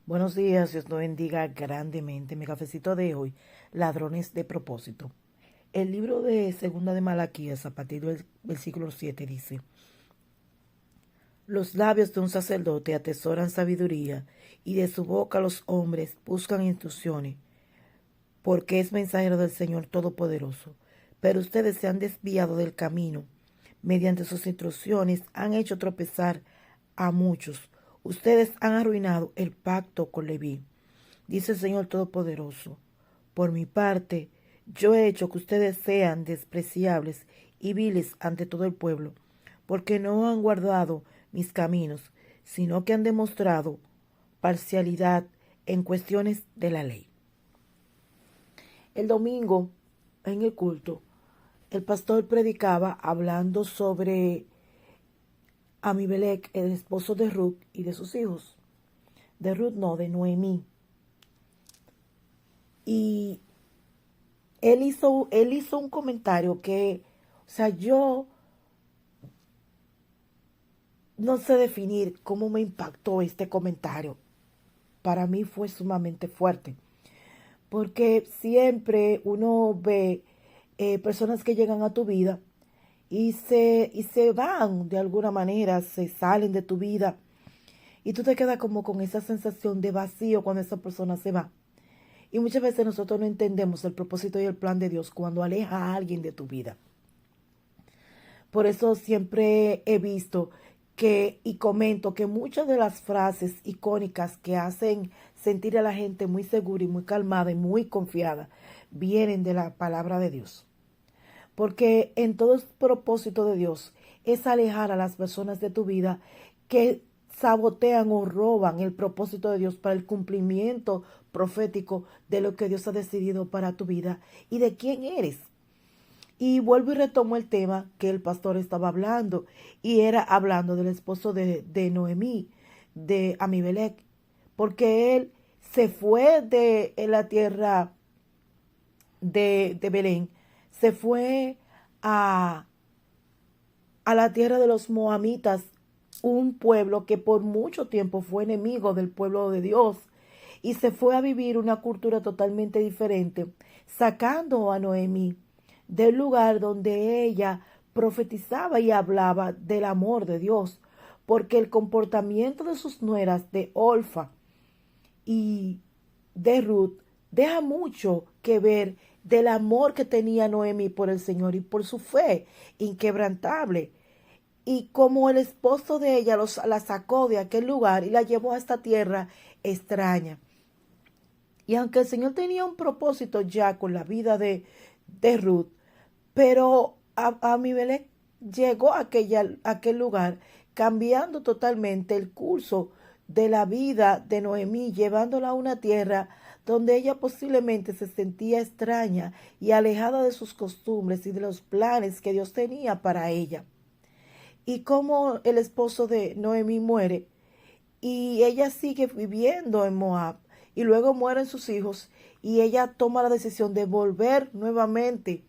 Buenos días, Dios nos bendiga grandemente. Mi cafecito de hoy, ladrones de propósito. El libro de Segunda de Malaquías, a partir del versículo 7, dice: Los labios de un sacerdote atesoran sabiduría, y de su boca los hombres buscan instrucciones, porque es mensajero del Señor Todopoderoso. Pero ustedes se han desviado del camino. Mediante sus instrucciones han hecho tropezar a muchos. Ustedes han arruinado el pacto con Leví. Dice el Señor Todopoderoso: Por mi parte, yo he hecho que ustedes sean despreciables y viles ante todo el pueblo, porque no han guardado mis caminos, sino que han demostrado parcialidad en cuestiones de la ley. El domingo, en el culto, el pastor predicaba hablando sobre Amimelec, el esposo de Ruth y de sus hijos. De Ruth no, de Noemí. Y él hizo un comentario que, o sea, yo no sé definir cómo me impactó este comentario. Para mí fue sumamente fuerte, porque siempre uno ve personas que llegan a tu vida y se van de alguna manera, se salen de tu vida y tú te quedas como con esa sensación de vacío cuando esa persona se va. Y muchas veces nosotros no entendemos el propósito y el plan de Dios cuando aleja a alguien de tu vida. Por eso siempre he visto y comento que muchas de las frases icónicas que hacen sentir a la gente muy segura y muy calmada y muy confiada vienen de la palabra de Dios. Porque en todo el propósito de Dios es alejar a las personas de tu vida que sabotean o roban el propósito de Dios para el cumplimiento profético de lo que Dios ha decidido para tu vida y de quién eres. Y vuelvo y retomo el tema que el pastor estaba hablando, y era hablando del esposo de Noemí, de Amimelec, porque él se fue de la tierra de Belén, se fue a, a la tierra de los moamitas, un pueblo que por mucho tiempo fue enemigo del pueblo de Dios, y se fue a vivir una cultura totalmente diferente, sacando a Noemí del lugar donde ella profetizaba y hablaba del amor de Dios, porque el comportamiento de sus nueras, de Olfa y de Ruth, deja mucho que ver del amor que tenía Noemi por el Señor y por su fe inquebrantable. Y como el esposo de ella la sacó de aquel lugar y la llevó a esta tierra extraña. Y aunque el Señor tenía un propósito ya con la vida de Ruth, pero Abimelech llegó a aquel lugar cambiando totalmente el curso de la vida de Noemí, llevándola a una tierra donde ella posiblemente se sentía extraña y alejada de sus costumbres y de los planes que Dios tenía para ella. Y como el esposo de Noemí muere y ella sigue viviendo en Moab y luego mueren sus hijos y ella toma la decisión de volver nuevamente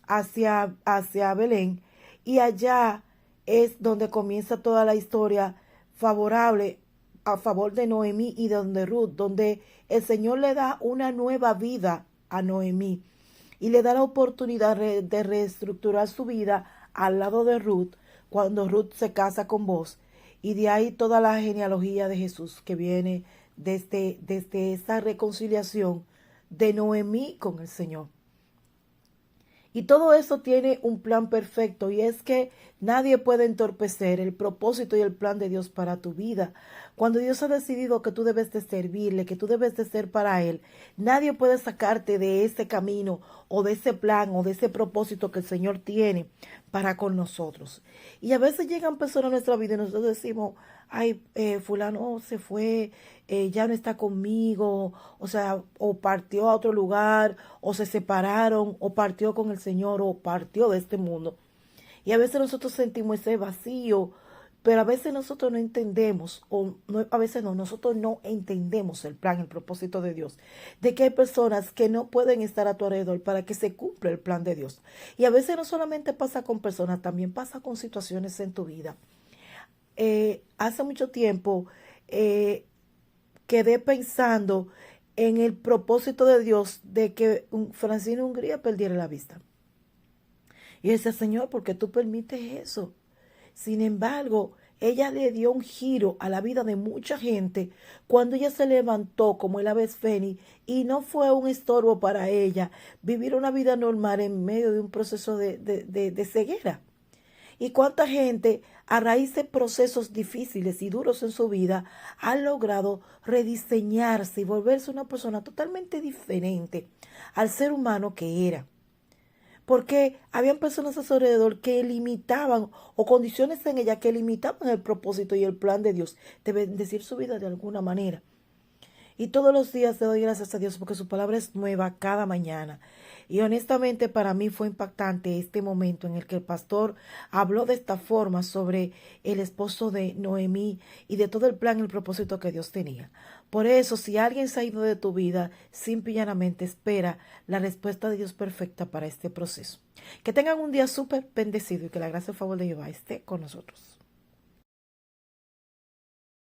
hacia Belén, y allá es donde comienza toda la historia favorable a favor de Noemí y de Ruth, donde el Señor le da una nueva vida a Noemí y le da la oportunidad de reestructurar su vida al lado de Ruth cuando Ruth se casa con vos, y de ahí toda la genealogía de Jesús que viene desde esa reconciliación de Noemí con el Señor. Y todo eso tiene un plan perfecto, y es que nadie puede entorpecer el propósito y el plan de Dios para tu vida. Cuando Dios ha decidido que tú debes de servirle, que tú debes de ser para Él, nadie puede sacarte de ese camino o de ese plan o de ese propósito que el Señor tiene para con nosotros. Y a veces llegan personas a nuestra vida y nosotros decimos: ay, fulano se fue, ya no está conmigo, o sea, o partió a otro lugar, o se separaron, o partió con el Señor, o partió de este mundo. Y a veces nosotros sentimos ese vacío, pero a veces nosotros no entendemos, o no, a veces no, nosotros no entendemos el plan, el propósito de Dios, de que hay personas que no pueden estar a tu alrededor para que se cumpla el plan de Dios. Y a veces no solamente pasa con personas, también pasa con situaciones en tu vida. Hace mucho tiempo, eh, quedé pensando en el propósito de Dios de que Francine Hungría perdiera la vista. Y yo decía, Señor, ¿por qué tú permites eso? Sin embargo, ella le dio un giro a la vida de mucha gente cuando ella se levantó como el ave fénix y no fue un estorbo para ella vivir una vida normal en medio de un proceso de ceguera. Y cuánta gente a raíz de procesos difíciles y duros en su vida ha logrado rediseñarse y volverse una persona totalmente diferente al ser humano que era. Porque habían personas a su alrededor que limitaban o condiciones en ella que limitaban el propósito y el plan de Dios de bendecir su vida de alguna manera. Y todos los días le doy gracias a Dios porque su palabra es nueva cada mañana. Y honestamente para mí fue impactante este momento en el que el pastor habló de esta forma sobre el esposo de Noemí y de todo el plan y el propósito que Dios tenía. Por eso, si alguien se ha ido de tu vida, simple y llanamente espera la respuesta de Dios perfecta para este proceso. Que tengan un día súper bendecido y que la gracia y el favor de Jehová esté con nosotros.